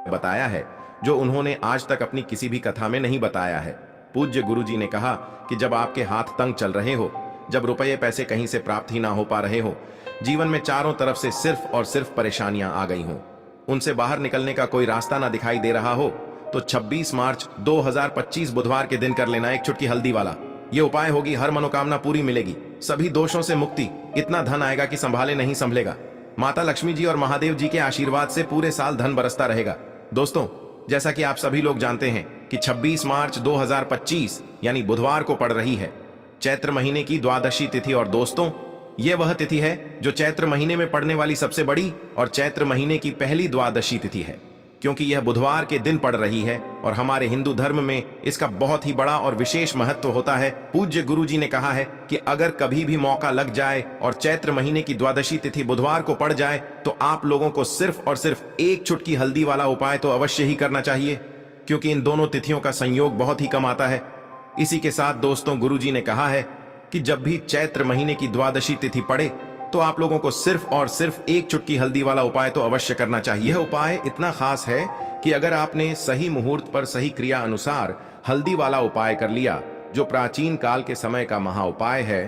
बताया है जो उन्होंने आज तक अपनी किसी भी कथा में नहीं बताया है। पूज्य गुरुजी ने कहा कि जब आपके हाथ तंग चल रहे हो, जब रुपये पैसे कहीं से प्राप्त ही ना हो पा रहे हो, जीवन में चारों तरफ से सिर्फ और सिर्फ परेशानियां आ गई हो, उनसे बाहर निकलने का कोई रास्ता ना दिखाई दे रहा हो, तो 26 मार्च 2025 बुधवार के दिन कर लेना एक चुटकी हल्दी वाला। ये उपाय होगी, हर मनोकामना पूरी मिलेगी, सभी दोषों से मुक्ति, इतना धन आएगा कि संभाले नहीं संभलेगा। माता लक्ष्मी जी और महादेव जी के आशीर्वाद से पूरे साल धन बरसता रहेगा। दोस्तों, जैसा कि आप सभी लोग जानते हैं कि 26 मार्च 2025 यानी बुधवार को पड़ रही है चैत्र महीने की द्वादशी तिथि। और दोस्तों, ये वह तिथि है जो चैत्र महीने में पड़ने वाली सबसे बड़ी और चैत्र महीने की पहली द्वादशी तिथि है, क्योंकि यह बुधवार के दिन पड़ रही है और हमारे हिंदू धर्म में इसका बहुत ही बड़ा और विशेष महत्व होता है। पूज्य गुरुजी ने कहा है कि अगर कभी भी मौका लग जाए और चैत्र महीने की द्वादशी तिथि बुधवार को पड़ जाए तो आप लोगों को सिर्फ और सिर्फ एक चुटकी हल्दी वाला उपाय तो अवश्य ही करना चाहिए, क्योंकि इन दोनों तिथियों का संयोग बहुत ही कम आता है। इसी के साथ दोस्तों, गुरुजी ने कहा है कि जब भी चैत्र महीने की द्वादशी तिथि पड़े तो आप लोगों को सिर्फ और सिर्फ एक चुटकी हल्दी वाला उपाय तो अवश्य करना चाहिए। यह उपाय इतना खास है कि अगर आपने सही मुहूर्त पर सही क्रिया अनुसार हल्दी वाला उपाय कर लिया, जो प्राचीन काल के समय का महा उपाय है,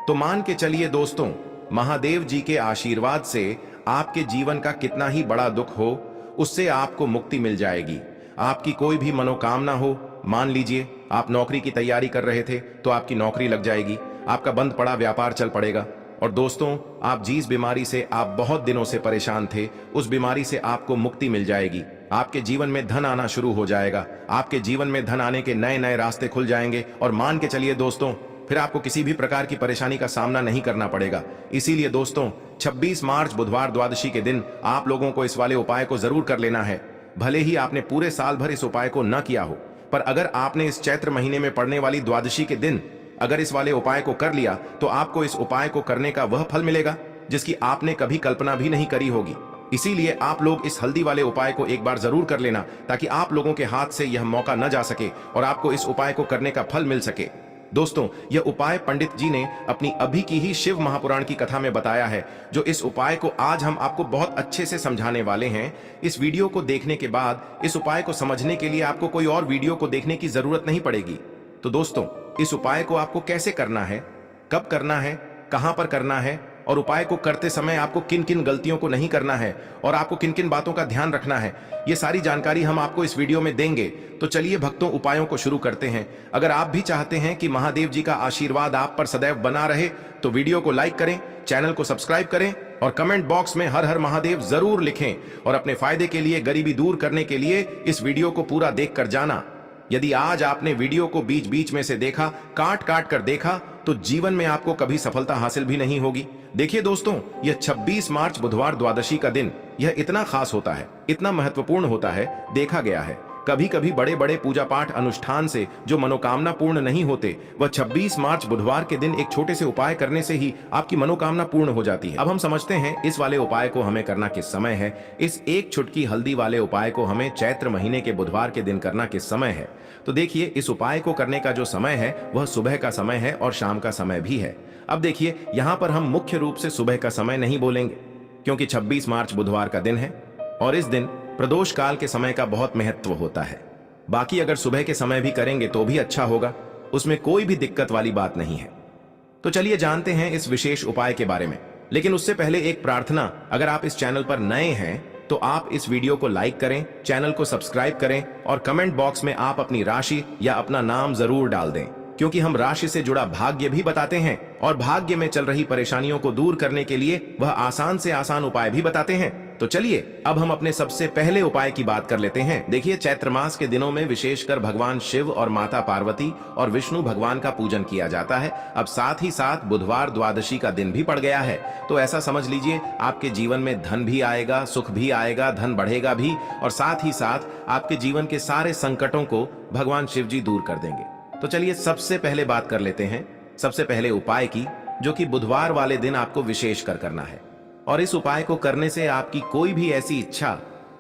तो मान के चलिए दोस्तों, महादेव जी के आशीर्वाद से आपके जीवन का कितना ही बड़ा दुख हो, उससे आपको मुक्ति मिल जाएगी। आपकी कोई भी मनोकामना हो, मान लीजिए आप नौकरी की तैयारी कर रहे थे तो आपकी नौकरी लग जाएगी, आपका बंद पड़ा व्यापार चल पड़ेगा। और दोस्तों, आप जिस बीमारी से आप बहुत दिनों से परेशान थे, उस बीमारी से आपको मुक्ति मिल जाएगी। आपके जीवन में धन आना शुरू हो जाएगा, आपके जीवन में धन आने के नए नए रास्ते खुल जाएंगे। और मान के चलिए दोस्तों, फिर आपको किसी भी प्रकार की परेशानी का सामना नहीं करना पड़ेगा। इसीलिए दोस्तों, 26 मार्च बुधवार द्वादशी के दिन आप लोगों को इस वाले उपाय को जरूर कर लेना है। भले ही आपने पूरे साल भर इस उपाय को न किया हो, पर अगर आपने इस चैत्र महीने में पड़ने वाली द्वादशी के दिन अगर इस वाले उपाय को कर लिया तो आपको इस उपाय को करने का वह फल मिलेगा जिसकी आपने कभी कल्पना भी नहीं करी होगी। इसीलिए आप लोग इस हल्दी वाले उपाय को एक बार जरूर कर लेना, ताकि आप लोगों के हाथ से यह मौका न जा सके और आपको इस उपाय को करने का फल मिल सके। दोस्तों, यह उपाय पंडित जी ने अपनी अभी की ही शिव महापुराण की कथा में बताया है, जो इस उपाय को आज हम आपको बहुत अच्छे से समझाने वाले हैं। इस वीडियो को देखने के बाद इस उपाय को समझने के लिए आपको कोई और वीडियो को देखने की जरूरत नहीं पड़ेगी। तो दोस्तों, इस उपाय को आपको कैसे करना है, कब करना है, कहां पर करना है, और उपाय को करते समय आपको किन किन गलतियों को नहीं करना है और आपको किन किन बातों का ध्यान रखना है, ये सारी जानकारी हम आपको इस वीडियो में देंगे। तो चलिए भक्तों, उपायों को शुरू करते हैं। अगर आप भी चाहते हैं कि महादेव जी का आशीर्वाद आप पर सदैव बना रहे तो वीडियो को लाइक करें, चैनल को सब्सक्राइब करें और कमेंट बॉक्स में हर हर महादेव जरूर लिखें। और अपने फायदे के लिए, गरीबी दूर करने के लिए इस वीडियो को पूरा देख कर जाना। यदि आज आपने वीडियो को बीच बीच में से देखा, काट काट कर देखा, तो जीवन में आपको कभी सफलता हासिल भी नहीं होगी। देखिए दोस्तों, यह 26 मार्च बुधवार द्वादशी का दिन यह इतना खास होता है, इतना महत्वपूर्ण होता है। देखा गया है कभी कभी बड़े बड़े पूजा पाठ अनुष्ठान से जो मनोकामना पूर्ण नहीं होते, वह 26 मार्च बुधवार के दिन एक छोटे से उपाय करने से ही आपकी मनोकामना पूर्ण हो जाती है। अब हम समझते हैं इस वाले उपाय को हमें करना किस समय है। इस एक चुटकी हल्दी वाले उपाय को हमें चैत्र महीने के बुधवार के दिन करना किस समय है। तो देखिए, इस उपाय को करने का जो समय है वह सुबह का समय है और शाम का समय भी है। अब देखिए, यहाँ पर हम मुख्य रूप से सुबह का समय नहीं बोलेंगे, क्योंकि 26 मार्च बुधवार का दिन है और इस दिन प्रदोष काल के समय का बहुत महत्व होता है। बाकी अगर सुबह के समय भी करेंगे तो भी अच्छा होगा, उसमें कोई भी दिक्कत वाली बात नहीं है। तो चलिए जानते हैं इस विशेष उपाय के बारे में। लेकिन उससे पहले एक प्रार्थना, अगर आप इस चैनल पर नए हैं तो आप इस वीडियो को लाइक करें, चैनल को सब्सक्राइब करें और कमेंट बॉक्स में आप अपनी राशि या अपना नाम जरूर डाल दें, क्योंकि हम राशि से जुड़ा भाग्य भी बताते हैं और भाग्य में चल रही परेशानियों को दूर करने के लिए वह आसान से आसान उपाय भी बताते हैं। तो चलिए अब हम अपने सबसे पहले उपाय की बात कर लेते हैं। देखिए, चैत्र मास के दिनों में विशेषकर भगवान शिव और माता पार्वती और विष्णु भगवान का पूजन किया जाता है। अब साथ ही साथ बुधवार द्वादशी का दिन भी पड़ गया है, तो ऐसा समझ लीजिए आपके जीवन में धन भी आएगा, सुख भी आएगा, धन बढ़ेगा भी, और साथ ही साथ आपके जीवन के सारे संकटों को भगवान शिव जी दूर कर देंगे। तो चलिए सबसे पहले बात कर लेते हैं सबसे पहले उपाय की, जो कि बुधवार वाले दिन आपको विशेष कर करना है। और इस उपाय को करने से आपकी कोई भी ऐसी इच्छा,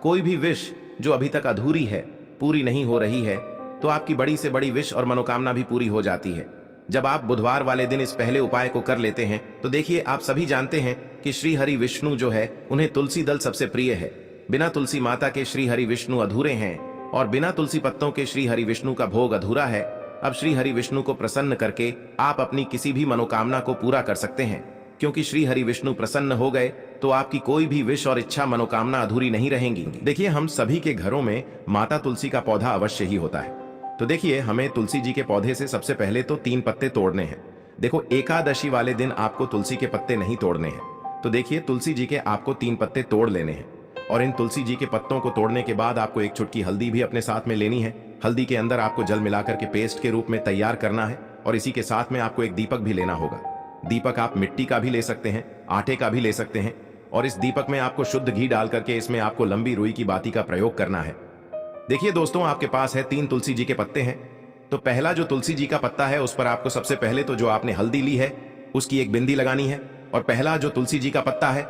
कोई भी विश जो अभी तक अधूरी है, पूरी नहीं हो रही है, तो आपकी बड़ी से बड़ी विश और मनोकामना भी पूरी हो जाती है। जब आप बुधवार वाले दिन इस पहले उपाय को कर लेते हैं तो देखिए, आप सभी जानते हैं कि श्री हरि विष्णु जो है, उन्हें तुलसी दल सबसे प्रिय है। बिना तुलसी माता के श्री हरि विष्णु अधूरे हैं और बिना तुलसी पत्तों के श्री हरि विष्णु का भोग अधूरा है। अब श्री हरि विष्णु को प्रसन्न करके आप अपनी किसी भी मनोकामना को पूरा कर सकते हैं, क्योंकि श्री हरि विष्णु प्रसन्न हो गए तो आपकी कोई भी विश और इच्छा मनोकामना अधूरी नहीं रहेंगी। देखिए, हम सभी के घरों में माता तुलसी का पौधा अवश्य ही होता है। तो देखिए, हमें तुलसी जी के पौधे से सबसे पहले तो 3 पत्ते तोड़ने हैं। देखो, एकादशी वाले दिन आपको तुलसी के पत्ते नहीं तोड़ने हैं। तो देखिए, तुलसी जी के आपको 3 पत्ते तोड़ लेने हैं और इन तुलसी जी के पत्तों को तोड़ने के बाद आपको एक चुटकी हल्दी भी अपने साथ में लेनी है। हल्दी के अंदर आपको जल मिलाकर के पेस्ट के रूप में तैयार करना है और इसी के साथ में आपको एक दीपक भी लेना होगा। दीपक आप मिट्टी का भी ले सकते हैं, आटे का भी ले सकते हैं और इस दीपक में आपको शुद्ध घी डाल करके इसमें आपको लंबी रुई की बाती का प्रयोग करना है। देखिए दोस्तों, आपके पास है 3 तुलसी जी के पत्ते हैं। तो पहला जो तुलसी जी का पत्ता है उस पर आपको सबसे पहले तो जो आपने हल्दी ली है उसकी एक बिंदी लगानी है। और पहला जो तुलसी जी का पत्ता है,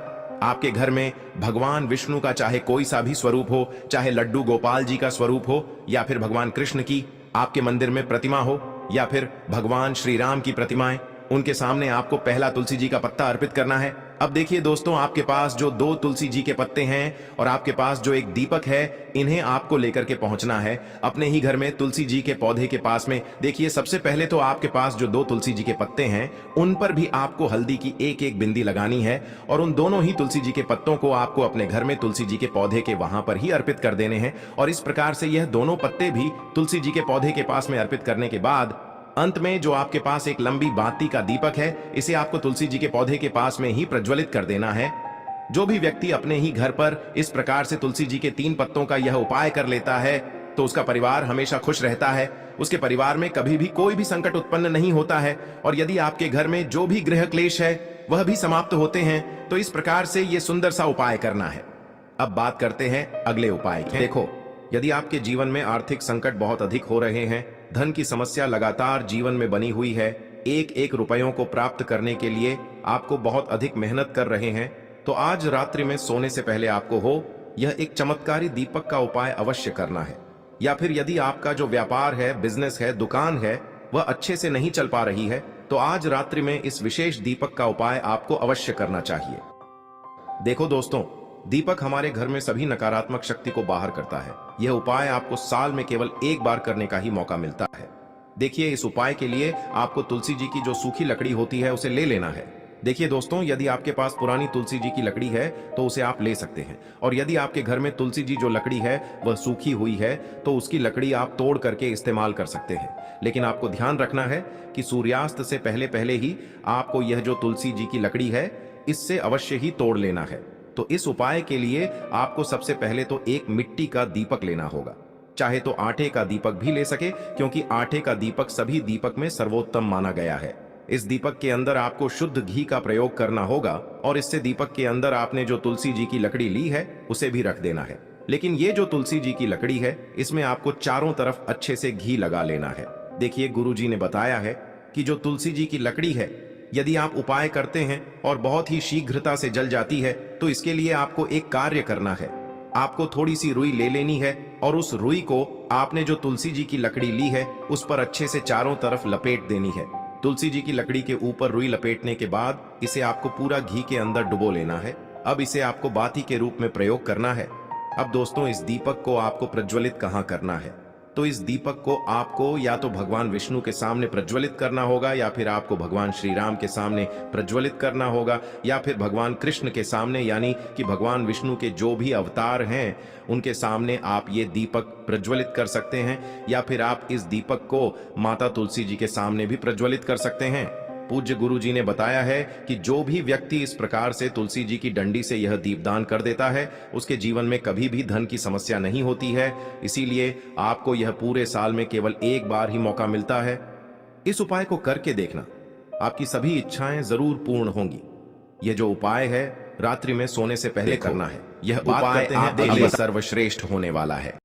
आपके घर में भगवान विष्णु का चाहे कोई सा भी स्वरूप हो, चाहे लड्डू गोपाल जी का स्वरूप हो या फिर भगवान कृष्ण की आपके मंदिर में प्रतिमा हो या फिर भगवान श्री राम की प्रतिमाएं, उनके सामने आपको पहला तुलसी जी का पत्ता अर्पित करना है। अब देखिए दोस्तों, आपके पास जो 2 तुलसी जी के पत्ते हैं और आपके पास जो एक दीपक है, इन्हें आपको लेकर के पहुंचना है अपने ही घर में तुलसी जी के पौधे के पास में। देखिए, सबसे पहले तो आपके पास जो 2 तुलसी जी के पत्ते हैं उन पर भी आपको हल्दी की एक एक बिंदी लगानी है और उन दोनों ही तुलसी जी के पत्तों को आपको अपने घर में तुलसी जी के पौधे के वहां पर ही अर्पित कर देने हैं। और इस प्रकार से यह दोनों पत्ते भी तुलसी जी के पौधे के पास में अर्पित करने के बाद अंत में जो आपके पास एक लंबी बाती का दीपक है, इसे आपको तुलसी जी के पौधे के पास में ही प्रज्वलित कर देना है। जो भी व्यक्ति अपने ही घर पर इस प्रकार से तुलसी जी के 3 पत्तों का यह उपाय कर लेता है तो उसका परिवार हमेशा खुश रहता है। उसके परिवार में कभी भी कोई भी संकट उत्पन्न नहीं होता है और यदि आपके घर में जो भी गृह क्लेश है वह भी समाप्त होते हैं। तो इस प्रकार से यह सुंदर सा उपाय करना है। अब बात करते हैं अगले उपाय की। देखो, यदि आपके जीवन में आर्थिक संकट बहुत अधिक हो रहे हैं, धन की समस्या लगातार जीवन में बनी हुई है, एक एक रुपयों को प्राप्त करने के लिए आपको बहुत अधिक मेहनत कर रहे हैं, तो आज रात्रि में सोने से पहले आपको हो यह एक चमत्कारी दीपक का उपाय अवश्य करना है। या फिर यदि आपका जो व्यापार है, बिजनेस है, दुकान है, वह अच्छे से नहीं चल पा रही है, तो आज रात्रि में इस विशेष दीपक का उपाय आपको अवश्य करना चाहिए। देखो दोस्तों, दीपक हमारे घर में सभी नकारात्मक शक्ति को बाहर करता है। यह उपाय आपको साल में केवल एक बार करने का ही मौका मिलता है। देखिए, इस उपाय के लिए आपको तुलसी जी की जो सूखी लकड़ी होती है उसे ले लेना है। देखिए दोस्तों, यदि आपके पास पुरानी तुलसी जी की लकड़ी है तो उसे आप ले सकते हैं और यदि आपके घर में तुलसी जी जो लकड़ी है वह सूखी हुई है तो उसकी लकड़ी आप तोड़ करके इस्तेमाल कर सकते हैं। लेकिन आपको ध्यान रखना है कि सूर्यास्त से पहले पहले ही आपको यह जो तुलसी जी की लकड़ी है इससे अवश्य ही तोड़ लेना है। तो इस उपाय के लिए आपको सबसे पहले तो एक मिट्टी का दीपक लेना होगा, चाहे तो आटे का दीपक भी ले सके, क्योंकि आटे का दीपक सभी दीपक में सर्वोत्तम माना गया है। इस दीपक के अंदर आपको शुद्ध घी का प्रयोग करना होगा और इससे दीपक के अंदर आपने जो तुलसी जी की लकड़ी ली है उसे भी रख देना है। लेकिन ये जो तुलसी जी की लकड़ी है इसमें आपको चारों तरफ अच्छे से घी लगा लेना है। देखिए, गुरु जी ने बताया है कि जो तुलसी जी की लकड़ी है, यदि आप उपाय करते हैं और बहुत ही शीघ्रता से जल जाती है तो इसके लिए आपको एक कार्य करना है। आपको थोड़ी सी रुई ले लेनी है और उस रुई को आपने जो तुलसी जी की लकड़ी ली है उस पर अच्छे से चारों तरफ लपेट देनी है। तुलसी जी की लकड़ी के ऊपर रुई लपेटने के बाद इसे आपको पूरा घी के अंदर डुबो लेना है। अब इसे आपको बाती के रूप में प्रयोग करना है। अब दोस्तों, इस दीपक को आपको प्रज्वलित कहाँ करना है? तो इस दीपक को आपको या तो भगवान विष्णु के सामने प्रज्वलित करना होगा या फिर आपको भगवान श्री राम के सामने प्रज्वलित करना होगा या फिर भगवान कृष्ण के सामने, यानी कि भगवान विष्णु के जो भी अवतार हैं उनके सामने आप ये दीपक प्रज्वलित कर सकते हैं। या फिर आप इस दीपक को माता तुलसी जी के सामने भी प्रज्वलित कर सकते हैं। पूज्य गुरु जी ने बताया है कि जो भी व्यक्ति इस प्रकार से तुलसी जी की डंडी से यह दीपदान कर देता है उसके जीवन में कभी भी धन की समस्या नहीं होती है। इसीलिए आपको यह पूरे साल में केवल एक बार ही मौका मिलता है। इस उपाय को करके देखना, आपकी सभी इच्छाएं जरूर पूर्ण होंगी। यह जो उपाय है रात्रि में सोने से पहले करना है। यह उपाय आपके लिए सर्वश्रेष्ठ होने वाला है।